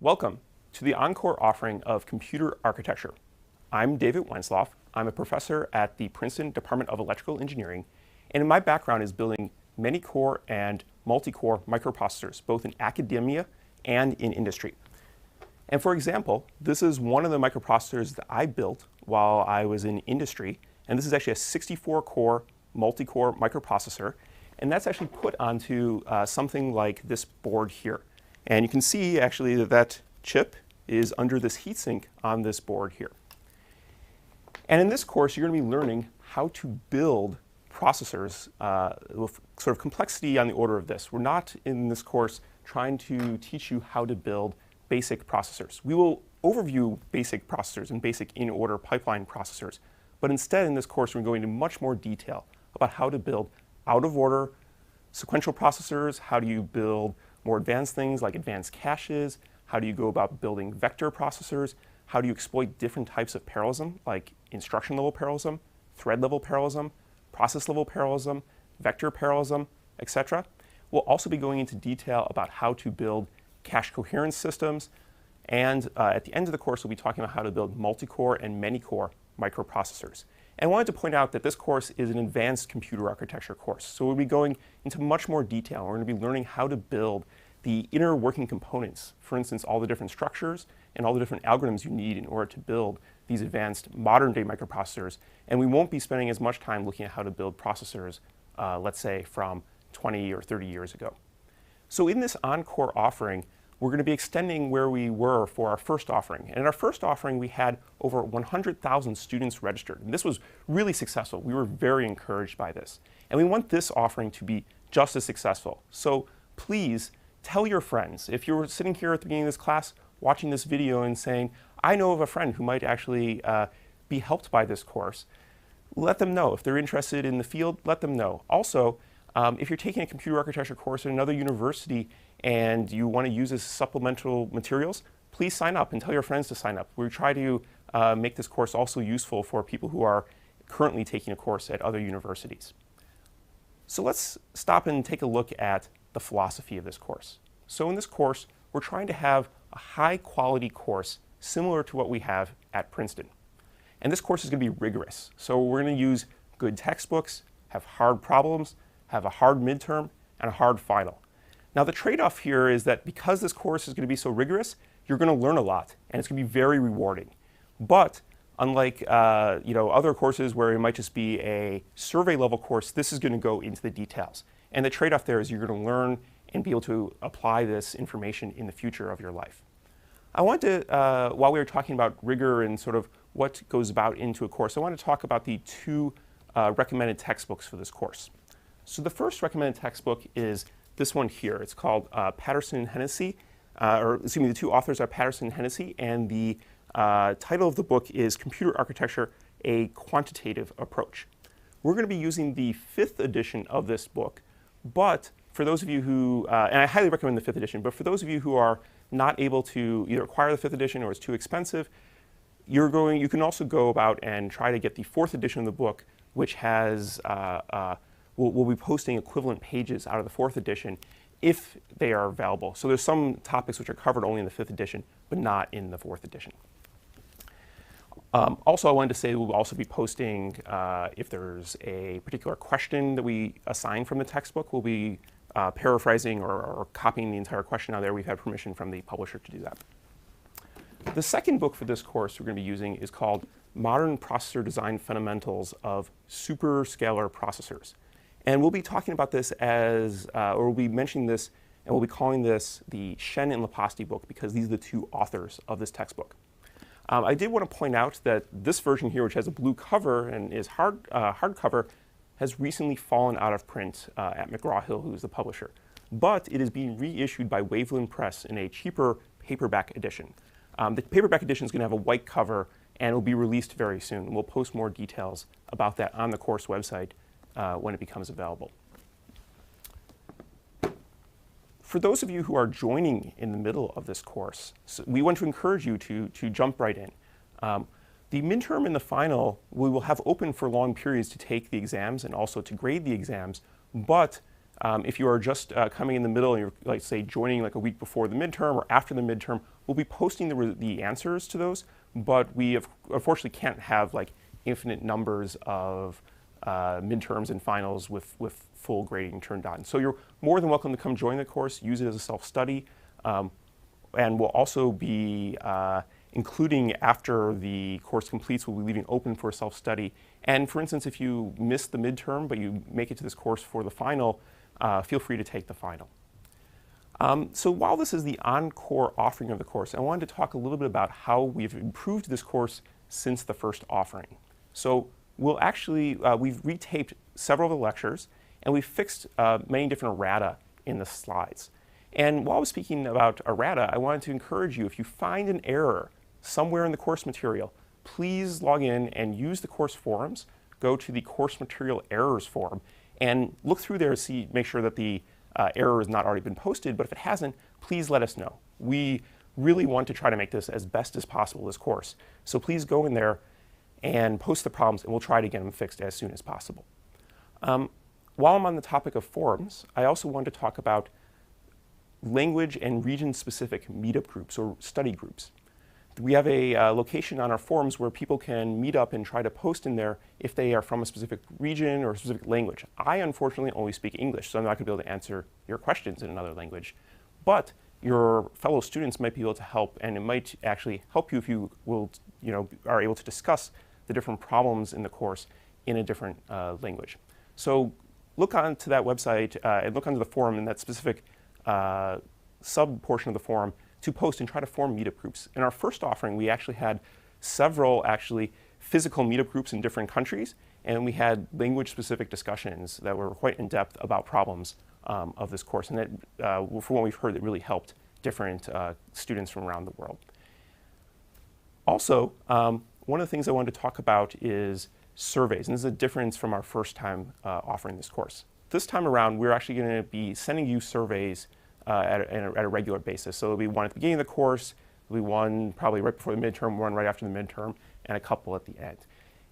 Welcome to the Encore offering of computer architecture. I'm David Wensloff. I'm a professor at the Princeton Department of Electrical Engineering, and my background is building many-core and multi-core microprocessors, both in academia and in industry. And for example, this is one of the microprocessors that I built while I was in industry, and this is actually a 64-core multi-core microprocessor, and that's actually put onto something like this board here. And you can see actually that that chip is under this heatsink on this board here. And in this course, you're going to be learning how to build processors with sort of complexity on the order of this. We're not in this course trying to teach you how to build basic processors. We will overview basic processors and basic in-order pipeline processors. But instead, in this course, we're going into much more detail about how to build out-of-order sequential processors, how do you build more advanced things like advanced caches, how do you go about building vector processors, how do you exploit different types of parallelism like instruction-level parallelism, thread-level parallelism, process-level parallelism, vector parallelism, etc. We'll also be going into detail about how to build cache coherence systems, and at the end of the course, we'll be talking about how to build multi-core and many-core microprocessors. And I wanted to point out that this course is an advanced computer architecture course. So we'll be going into much more detail. We're going to be learning how to build the inner working components, for instance, all the different structures and all the different algorithms you need in order to build these advanced modern-day microprocessors. And we won't be spending as much time looking at how to build processors, let's say, from 20 or 30 years ago. So in this Encore offering, we're going to be extending where we were for our first offering. And in our first offering, we had over 100,000 students registered. And this was really successful. We were very encouraged by this. And we want this offering to be just as successful. So please tell your friends. If you're sitting here at the beginning of this class, watching this video and saying, I know of a friend who might actually be helped by this course, let them know. If they're interested in the field, let them know. Also, if you're taking a computer architecture course at another university and you want to use as supplemental materials, please sign up and tell your friends to sign up. We try to make this course also useful for people who are currently taking a course at other universities. So let's stop and take a look at the philosophy of this course. So in this course, we're trying to have a high-quality course similar to what we have at Princeton. And this course is going to be rigorous. So we're going to use good textbooks, have hard problems, have a hard midterm, and a hard final. Now the trade-off here is that because this course is going to be so rigorous, you're going to learn a lot, and it's going to be very rewarding. But unlike other courses where it might just be a survey-level course, this is going to go into the details. And the trade-off there is you're going to learn and be able to apply this information in the future of your life. I want to, while we were talking about rigor and sort of what goes about into a course, I want to talk about the two recommended textbooks for this course. So the first recommended textbook is this one here. It's called Patterson and Hennessy, the two authors are Patterson and Hennessy, and the title of the book is Computer Architecture, A Quantitative Approach. We're going to be using the 5th edition of this book, but for those of you who, and I highly recommend the 5th edition, but for those of you who are not able to either acquire the 5th edition or it's too expensive, you can also go about and try to get the 4th edition of the book, which has we'll be posting equivalent pages out of the 4th edition if they are available. So there's some topics which are covered only in the 5th edition, but not in the 4th edition. Also, I wanted to say we'll also be posting, if there's a particular question that we assign from the textbook, we'll be paraphrasing or copying the entire question out of there. We've had permission from the publisher to do that. The second book for this course we're going to be using is called Modern Processor Design Fundamentals of Superscalar Processors. And we'll be talking about this as, or we'll be mentioning this, and we'll be calling this the Shen and Lapasti book because these are the two authors of this textbook. I did want to point out that this version here, which has a blue cover and is hardcover, has recently fallen out of print at McGraw-Hill, who's the publisher. But it is being reissued by Waveland Press in a cheaper paperback edition. The paperback edition is going to have a white cover, and it will be released very soon. We'll post more details about that on the course website when it becomes available. For those of you who are joining in the middle of this course, we want to encourage you to jump right in. The midterm and the final, we will have open for long periods to take the exams and also to grade the exams, but If you are just coming in the middle and you're, like, say, joining like a week before the midterm or after the midterm, we'll be posting the answers to those, but we unfortunately can't have like infinite numbers of midterms and finals with full grading turned on. So you're more than welcome to come join the course, use it as a self-study, and we'll also be including, after the course completes, we'll be leaving open for self-study. And for instance, if you miss the midterm but you make it to this course for the final, feel free to take the final. So while this is the encore offering of the course, I wanted to talk a little bit about how we've improved this course since the first offering. So we'll actually, we've retaped several of the lectures, and we've fixed many different errata in the slides. And while I was speaking about errata, I wanted to encourage you, if you find an error somewhere in the course material, please log in and use the course forums. Go to the course material errors forum and look through there to make sure that the error has not already been posted, but if it hasn't, please let us know. We really want to try to make this as best as possible, this course. So please go in there and post the problems, and we'll try to get them fixed as soon as possible. While I'm on the topic of forums, I also want to talk about language and region-specific meetup groups or study groups. We have a location on our forums where people can meet up and try to post in there if they are from a specific region or a specific language. I unfortunately only speak English, so I'm not going to be able to answer your questions in another language. But your fellow students might be able to help, and it might actually help you if you will, are able to discuss the different problems in the course in a different language. So look onto that website and look onto the forum in that specific sub-portion of the forum to post and try to form meetup groups. In our first offering, we actually had several physical meetup groups in different countries, and we had language-specific discussions that were quite in-depth about problems of this course. And that, from what we've heard, it really helped different students from around the world. Also, one of the things I wanted to talk about is surveys, and this is a difference from our first time offering this course. This time around, we're actually going to be sending you surveys at a regular basis. So there'll be one at the beginning of the course, there'll be one probably right before the midterm, one right after the midterm, and a couple at the end.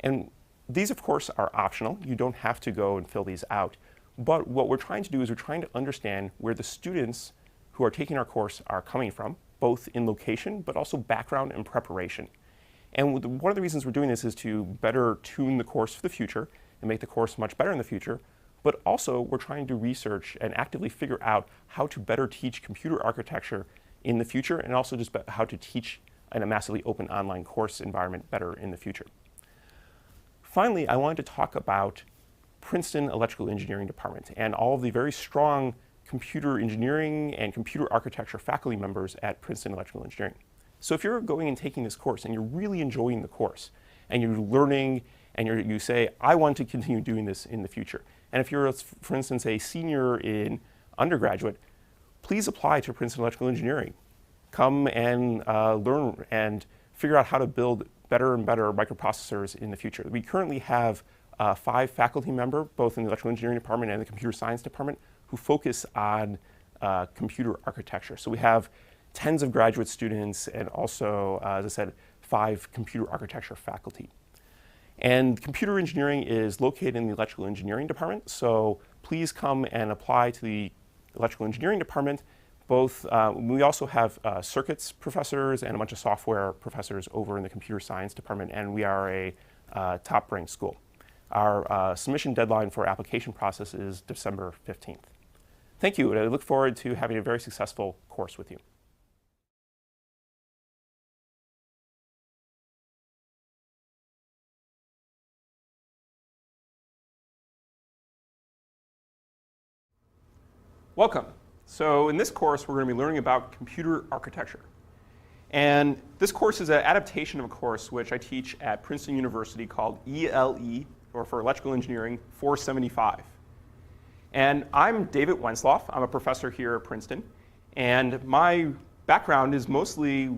And these, of course, are optional. You don't have to go and fill these out. But what we're trying to do is we're trying to understand where the students who are taking our course are coming from, both in location, but also background and preparation. And one of the reasons we're doing this is to better tune the course for the future and make the course much better in the future. But also, we're trying to research and actively figure out how to better teach computer architecture in the future, and also just how to teach in a massively open online course environment better in the future. Finally, I wanted to talk about Princeton Electrical Engineering Department and all of the very strong computer engineering and computer architecture faculty members at Princeton Electrical Engineering. So if you're going and taking this course and you're really enjoying the course and you're learning and you say, I want to continue doing this in the future. And if you're, for instance, a senior in undergraduate, please apply to Princeton Electrical Engineering. Come and learn and figure out how to build better and better microprocessors in the future. We currently have 5 faculty members, both in the electrical engineering department and the computer science department, who focus on computer architecture. So we have tens of graduate students and also, as I said, 5 computer architecture faculty. And computer engineering is located in the electrical engineering department, so please come and apply to the electrical engineering department. Both, we also have circuits professors and a bunch of software professors over in the computer science department, and we are a top-ranked school. Our submission deadline for application process is December 15th. Thank you, and I look forward to having a very successful course with you. Welcome. So in this course, we're going to be learning about computer architecture. And this course is an adaptation of a course which I teach at Princeton University called ELE, or for Electrical Engineering 475. And I'm David Wensloff. I'm a professor here at Princeton. And my background is mostly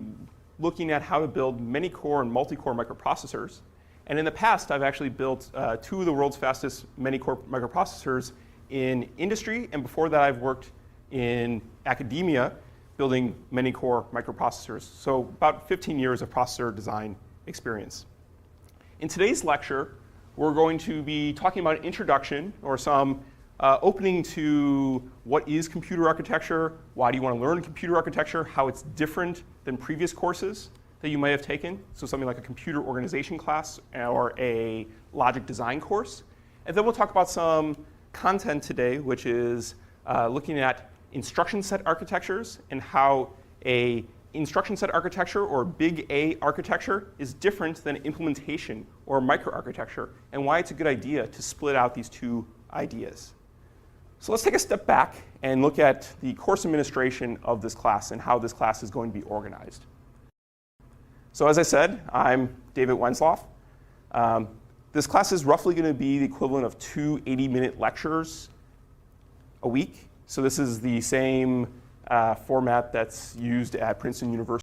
looking at how to build many-core and multi-core microprocessors. And in the past, I've actually built 2 of the world's fastest many-core microprocessors in industry, and before that I've worked in academia building many-core microprocessors. So about 15 years of processor design experience. In today's lecture, we're going to be talking about an introduction or some opening to what is computer architecture, why do you want to learn computer architecture, how it's different than previous courses that you might have taken, so something like a computer organization class or a logic design course. And then we'll talk about some content today, which is looking at instruction set architectures and how a instruction set architecture or big A architecture is different than implementation or microarchitecture, and why it's a good idea to split out these two ideas. So let's take a step back and look at the course administration of this class and how this class is going to be organized. So as I said, I'm David Wensloff. This class is roughly going to be the equivalent of 2 80-minute lectures a week. So this is the same format that's used at Princeton University.